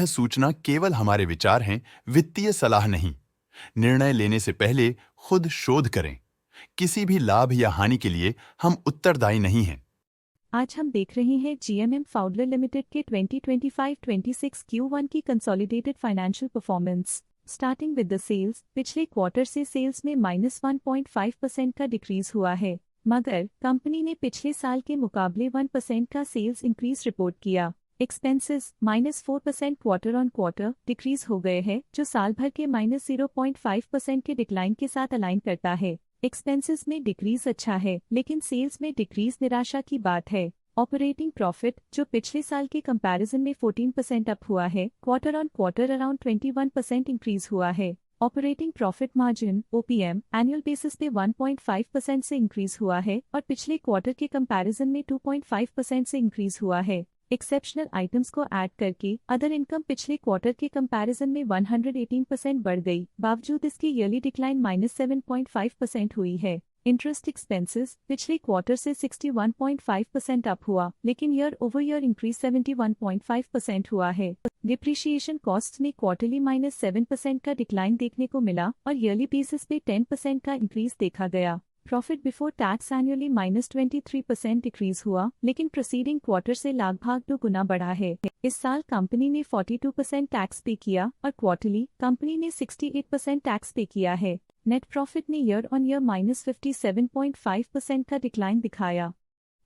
सूचना केवल हमारे विचार हैं, वित्तीय सलाह नहीं। निर्णय लेने से पहले खुद शोध करें। किसी भी लाभ या हानि के लिए हम उत्तरदायी नहीं हैं। आज हम देख रहे हैं जीएमएम फाउडलर लिमिटेड के 2025-26 Q1 की consolidated financial performance. Starting with the sales, पिछले क्वार्टर से सेल्स में -1.5% का डिक्रीज हुआ है, मगर कंपनी ने पिछले साल के मुकाबले 1% का सेल्स इंक्रीज रिपोर्ट किया। Expenses -4% quarter on quarter decrease हो गए हैं, जो साल भर के -0.5% के डिक्लाइन के साथ अलाइन करता है। एक्सपेंसेस में डिक्रीज अच्छा है, लेकिन सेल्स में डिक्रीज निराशा की बात है। ऑपरेटिंग प्रॉफिट, जो पिछले साल के कंपैरिजन में 14% अप हुआ है, quarter on quarter around 21% increase हुआ है। Operating profit margin (OPM) annual basis पे 1.5% से इंक्रीज हुआ है और पिछले क्वार्टर के कंपैरिजन में 2.5% से इंक्रीज हुआ है। एक्सेप्शनल आइटम्स को ऐड करके अदर इनकम पिछले क्वार्टर के कंपैरिजन में 118% बढ़ गई, बावजूद इसकी ईयरली डिक्लाइन -7.5% हुई है। इंटरेस्ट एक्सपेंसेस पिछले क्वार्टर से 61.5% अप हुआ, लेकिन ईयर ओवर ईयर इंक्रीज 71.5% हुआ है। डिप्रिशिएशन कॉस्ट में क्वार्टरली -7% का डिक्लाइन देखने को मिला और ईयरली बेसिस पे 10% का इंक्रीज देखा गया। Profit before tax annually -23% decrease हुआ, लेकिन प्रोसीडिंग क्वार्टर से लगभग 2 गुना बढ़ा है। इस साल कंपनी ने 42% टैक्स पे किया और क्वार्टरली कंपनी ने 68% टैक्स पे किया है। नेट प्रॉफिट ने ईयर ऑन ईयर -57.5% का डिक्लाइन दिखाया,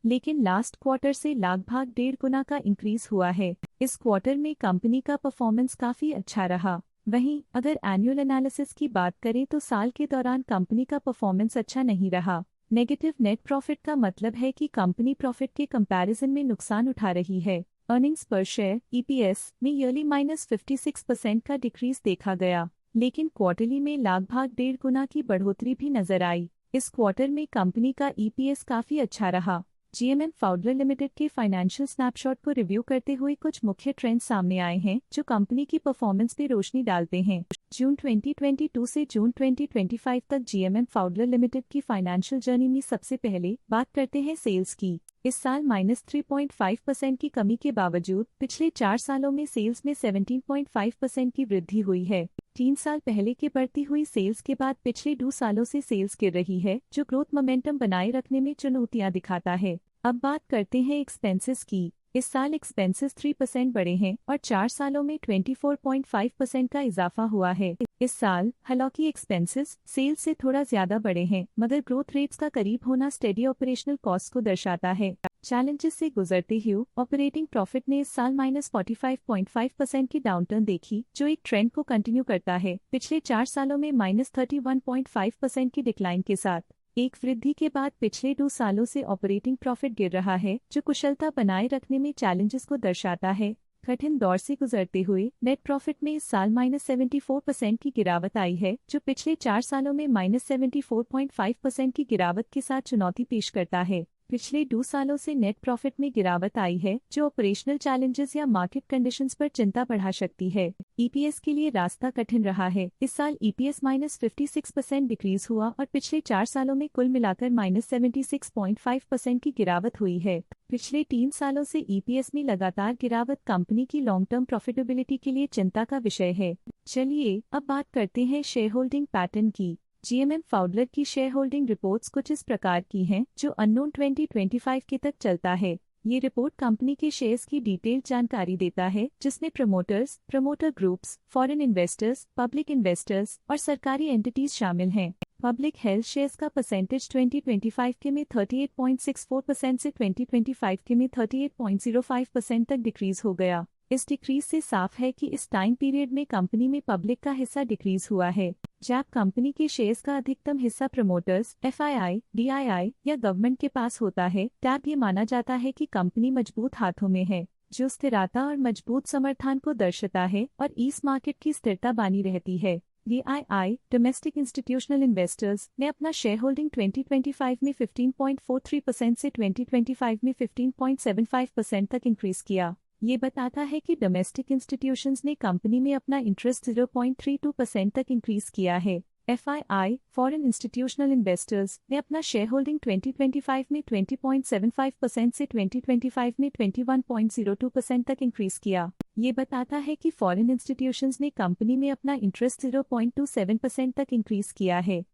लेकिन लास्ट क्वार्टर से लगभग 1.5 गुना का इंक्रीज हुआ है। इस क्वार्टर में कंपनी का परफॉर्मेंस काफी अच्छा रहा। वहीं अगर एनुअल एनालिसिस की बात करें तो साल के दौरान कंपनी का परफॉर्मेंस अच्छा नहीं रहा। नेगेटिव नेट प्रॉफिट का मतलब है कि कंपनी प्रॉफिट के कंपैरिजन में नुकसान उठा रही है। अर्निंग्स पर शेयर (EPS) में ईयरली -56% का डिक्रीज देखा गया, लेकिन क्वार्टरली में लगभग 1.5 गुना की बढ़ोतरी भी नजर आई। इस क्वार्टर में कंपनी का EPS काफी अच्छा रहा। जीएमएम फाउडलर लिमिटेड के फाइनेंशियल स्नैपशॉट को रिव्यू करते हुए कुछ मुख्य ट्रेंड्स सामने आए हैं जो कंपनी की परफॉर्मेंस पे रोशनी डालते हैं। जून 2022 से जून 2025 तक जीएमएम फाउडलर लिमिटेड की फाइनेंशियल जर्नी में सबसे पहले बात करते हैं सेल्स की। इस साल -3.5% की कमी के बावजूद पिछले 4 सालों में सेल्स में 17.5% की वृद्धि हुई है। 3 साल पहले के बढ़ती हुई सेल्स के बाद पिछले 2 सालों से सेल्स गिर रही है, जो ग्रोथ मोमेंटम बनाए रखने में चुनौतियां दिखाता है। अब बात करते हैं एक्सपेंसेस की। इस साल एक्सपेंसेस 3% बढ़े हैं और 4 सालों में 24.5% का इजाफा हुआ है। इस साल हालांकि एक्सपेंसेस सेल्स से थोड़ा ज्यादा बढ़े हैं, मगर ग्रोथ रेट्स का करीब होना स्टेडी ऑपरेशनल कॉस्ट को दर्शाता है। चैलेंजेस से गुजरते हुए ऑपरेटिंग प्रॉफिट ने इस साल -45.5% की डाउनटर्न देखी, जो एक ट्रेंड को कंटिन्यू करता है। पिछले 4 सालों में -31.5% की डिक्लाइन के साथ एक वृद्धि के बाद पिछले 2 सालों से ऑपरेटिंग प्रॉफिट गिर रहा है, जो कुशलता बनाए रखने में चैलेंजेस को दर्शाता है। कठिन दौर से गुजरते हुए नेट प्रॉफिट में इस साल -74% की गिरावट आई है, जो पिछले 4 सालों में -74.5% की गिरावट के साथ चुनौती पेश करता है। पिछले 2 सालों से नेट प्रॉफिट में गिरावट आई है, जो ऑपरेशनल चैलेंजेस या मार्केट कंडीशंस पर चिंता बढ़ा सकती है। EPS के लिए रास्ता कठिन रहा है। इस साल EPS -56% डिक्रीज हुआ और पिछले 4 सालों में कुल मिलाकर -76.5% की गिरावट हुई है। पिछले 3 सालों से EPS में लगातार गिरावट कंपनी की लॉन्ग टर्म प्रॉफिटेबिलिटी के लिए चिंता का विषय है। चलिए अब बात करते हैं शेयर होल्डिंग पैटर्न की। जीएमएम फाउडलर की शेयर होल्डिंग रिपोर्ट्स कुछ इस प्रकार की हैं, जो अननोन 2025 के तक चलता है। ये रिपोर्ट कंपनी के शेयर्स की डिटेल्ड जानकारी देता है, जिसमें promoters, promoter groups, foreign investors, public investors और सरकारी एंटिटीज शामिल हैं। पब्लिक हेल्थ शेयर्स का परसेंटेज 2025 के में 38.64% से 2025 के में 38.05% तक डिक्रीज हो गया। इस डिक्रीज से साफ है कि इस टाइम पीरियड में कंपनी में पब्लिक का हिस्सा डिक्रीज हुआ है। जब कंपनी के शेयर्स का अधिकतम हिस्सा प्रमोटर्स, FII, DII या गवर्नमेंट के पास होता है, तब ये माना जाता है कि कंपनी मजबूत हाथों में है, जो स्थिरता और मजबूत समर्थन को दर्शाता है और इस मार्केट की स्थिरता बनी रहती है। DII डोमेस्टिक इंस्टीट्यूशनल इन्वेस्टर्स ने अपना शेयर होल्डिंग 2025 में 15.43% से 2025 में 15.75% तक इंक्रीज किया। ये बताता है कि डोमेस्टिक इंस्टीट्यूशंस ने कंपनी में अपना इंटरेस्ट 0.32% तक इंक्रीज किया है। FII फॉरेन इंस्टीट्यूशनल इन्वेस्टर्स ने अपना शेयर होल्डिंग 2025 में 20.75% से 2025 में 21.02% तक इंक्रीज किया। ये बताता है कि फॉरेन इंस्टीट्यूशंस ने कंपनी में अपना इंटरेस्ट 0.27% तक इंक्रीज किया है।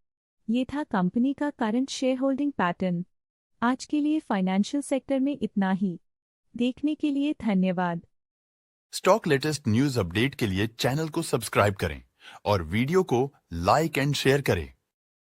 ये था कंपनी का करंट शेयर होल्डिंग पैटर्न। आज के लिए फाइनेंशियल सेक्टर में इतना ही। देखने के लिए धन्यवाद। स्टॉक लेटेस्ट न्यूज अपडेट के लिए चैनल को सब्सक्राइब करें और वीडियो को लाइक एंड शेयर करें।